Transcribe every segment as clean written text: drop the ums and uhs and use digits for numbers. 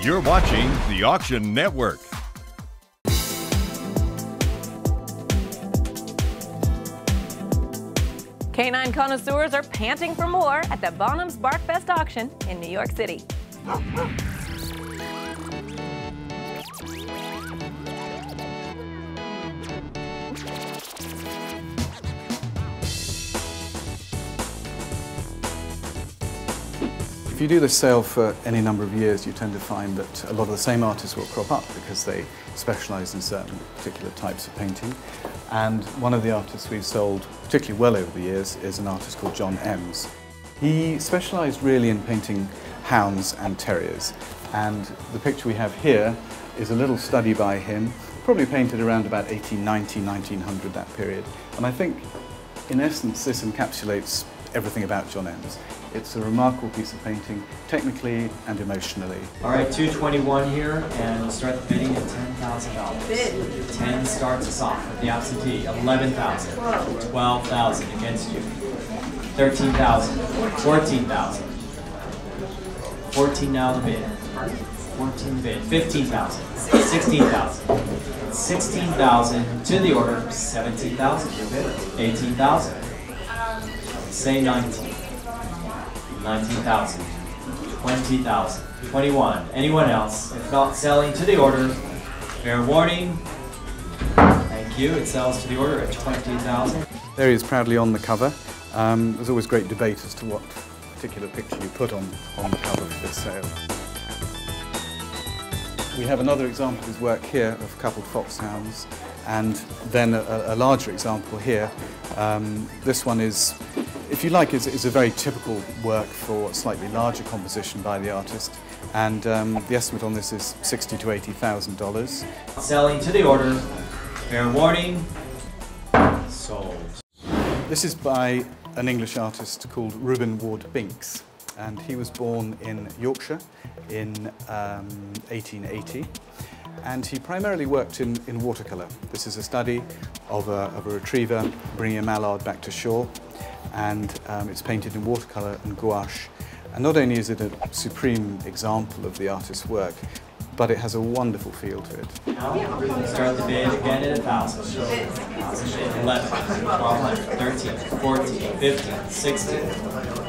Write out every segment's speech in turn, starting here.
You're watching the Auction Network. Canine connoisseurs are panting for more at the Bonhams Barkfest auction in New York City. If you do this sale for any number of years, you tend to find that a lot of the same artists will crop up because they specialise in certain particular types of painting. And one of the artists we've sold particularly well over the years is an artist called John Emms. He specialised really in painting hounds and terriers. And the picture we have here is a little study by him, probably painted around about 1890, 1900, that period. And I think, in essence, this encapsulates everything about John Emms. It's a remarkable piece of painting, technically and emotionally. All right, 221 here, and we'll start the bidding at $10,000. 10 starts us off with the absentee. 11,000, 12,000 against you. 13,000, 14,000. 14 now the bid. 14 bid. 15,000, 16,000. 16,000 to the order. 17,000. 18,000. Say 19. 19,000, 20,000, 21. Anyone else? If not selling to the order, fair warning. Thank you. It sells to the order at 20,000. There he is proudly on the cover. There's always great debate as to what particular picture you put on the cover for this sale. We have another example of his work here of coupled foxhounds, and then a larger example here. This one is, if you like, is a very typical work for a slightly larger composition by the artist, and the estimate on this is $60,000 to $80,000. Selling to the order, fair warning, sold. This is by an English artist called Reuben Ward Binks, and he was born in Yorkshire in 1880. And he primarily worked in watercolor. This is a study of a retriever bringing a mallard back to shore, and it's painted in watercolor and gouache. And not only is it a supreme example of the artist's work, but it has a wonderful feel to it. Now, start the bid again at 1,000. 11, 1200, 13, 14, 15, 16,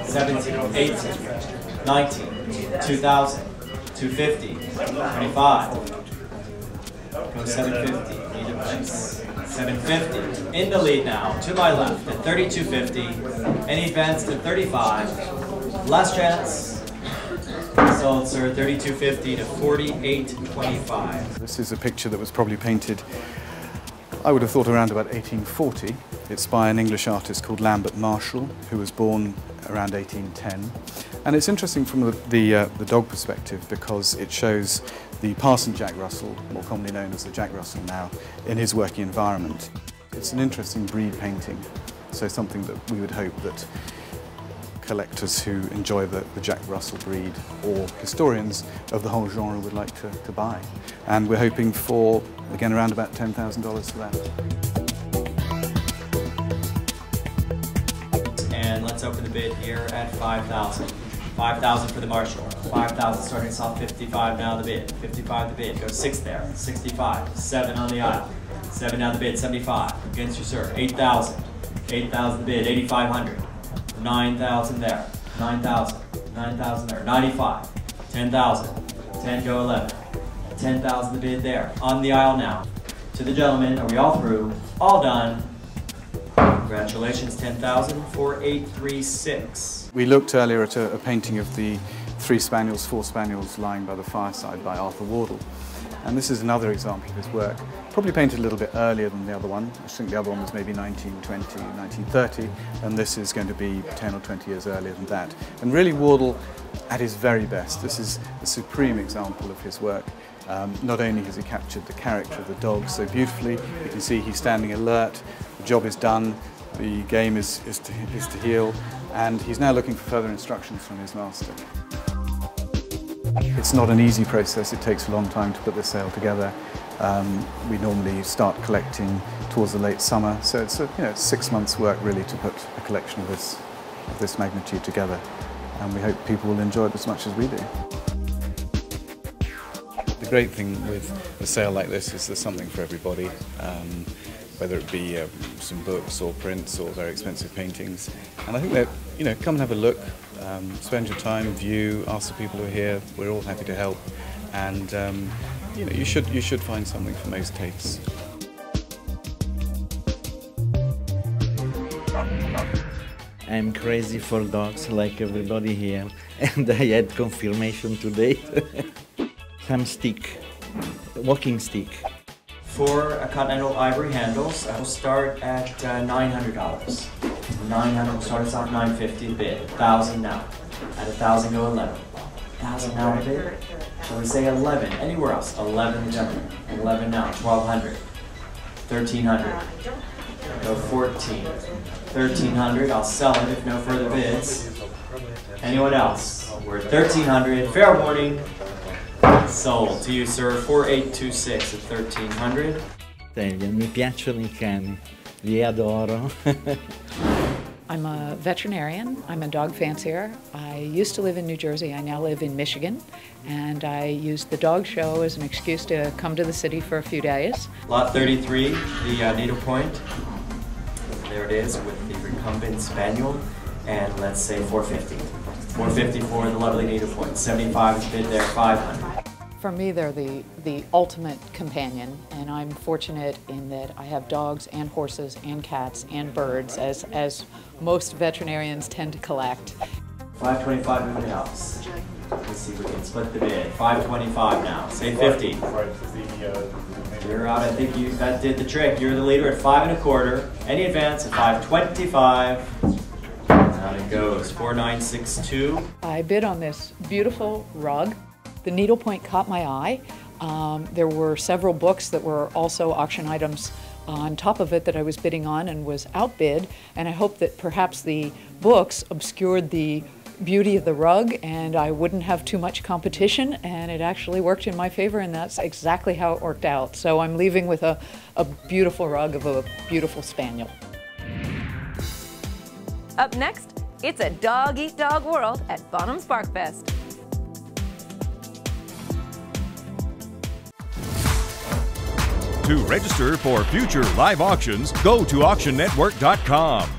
17, 18, 19, 2,000, 250, 25. Go 750, need a place. 750, in the lead now, to my left at 32.50, any advanced at 35, last chance. Sold, sir, 32.50 to 48.25. This is a picture that was probably painted, I would have thought, around about 1840. It's by an English artist called Lambert Marshall, who was born around 1810. And it's interesting from the dog perspective because it shows the Parson Jack Russell, more commonly known as the Jack Russell now, in his working environment. It's an interesting breed painting, so something that we would hope that collectors who enjoy the Jack Russell breed or historians of the whole genre would like to buy. And we're hoping for, again, around about $10,000 for that. And let's open the bid here at 5,000. 5,000 for the Marshall. 5,000 starting us off 55 now the bid. 55 the bid. Go 6 there. 65. 7 on the aisle. 7 now the bid. 75. Against you, sir. 8,000. 8,000 the bid. 8,500. 9,000 there. 9,000. 9,000 there. 95. 10,000. 10 go 11. 10,000 the bid there. On the aisle now. To the gentleman. Are we all through? All done. Congratulations, 10,000 for 836. We looked earlier at a painting of the 3 spaniels, 4 spaniels lying by the fireside by Arthur Wardle. And this is another example of his work, probably painted a little bit earlier than the other one. I think the other one was maybe 1920, 1930, and this is going to be 10 or 20 years earlier than that. And really Wardle at his very best. This is a supreme example of his work. Not only has he captured the character of the dog so beautifully, you can see he's standing alert, the job is done, the game is to heel, and he's now looking for further instructions from his master. It's not an easy process, it takes a long time to put the sale together. We normally start collecting towards the late summer, so it's 6 months' work really to put a collection of this magnitude together, and we hope people will enjoy it as much as we do. The great thing with a sale like this is there's something for everybody, whether it be some books or prints or very expensive paintings. And I think that, come and have a look, spend your time, view, ask the people who are here. We're all happy to help, and you should find something for most tastes. I'm crazy for dogs like everybody here, and I had confirmation today. Some stick, walking stick. For a Continental Ivory handles, I will start at $900. $900 will start us out $950 bid. $1,000 now. At $1,000 go 11. $1,000 now bid. Shall we say 11? Anywhere else? 11 gentlemen. 11 now. $1,200. $1,300. Go 14. $1,300. I'll sell it if no further bids. Anyone else? We're at $1,300. Fair warning. Sold to you, sir. 4826 at $1,300. Mi piacciono I cani, li adoro. I'm a veterinarian. I'm a dog fancier. I used to live in New Jersey. I now live in Michigan. And I used the dog show as an excuse to come to the city for a few days. Lot 33, the needlepoint. There it is with the recumbent spaniel. And let's say 450. 450 for the lovely needlepoint. 75 is bid there, 500. For me, they're the ultimate companion, and I'm fortunate in that I have dogs and horses and cats and birds, as most veterinarians tend to collect. 525 everybody else. Let's see if we can split the bid. 525 now. Say 50. You're out. I think that did the trick. You're the leader at 5 1/4. Any advance at 525. Out it goes. 4962. I bid on this beautiful rug. The needlepoint caught my eye. There were several books that were also auction items on top of it that I was bidding on and was outbid, and I hoped that perhaps the books obscured the beauty of the rug and I wouldn't have too much competition, and it actually worked in my favor, and that's exactly how it worked out. So I'm leaving with a beautiful rug of a beautiful spaniel. Up next, it's a dog-eat-dog world at Bonhams Barkfest. To register for future live auctions, go to auctionnetwork.com.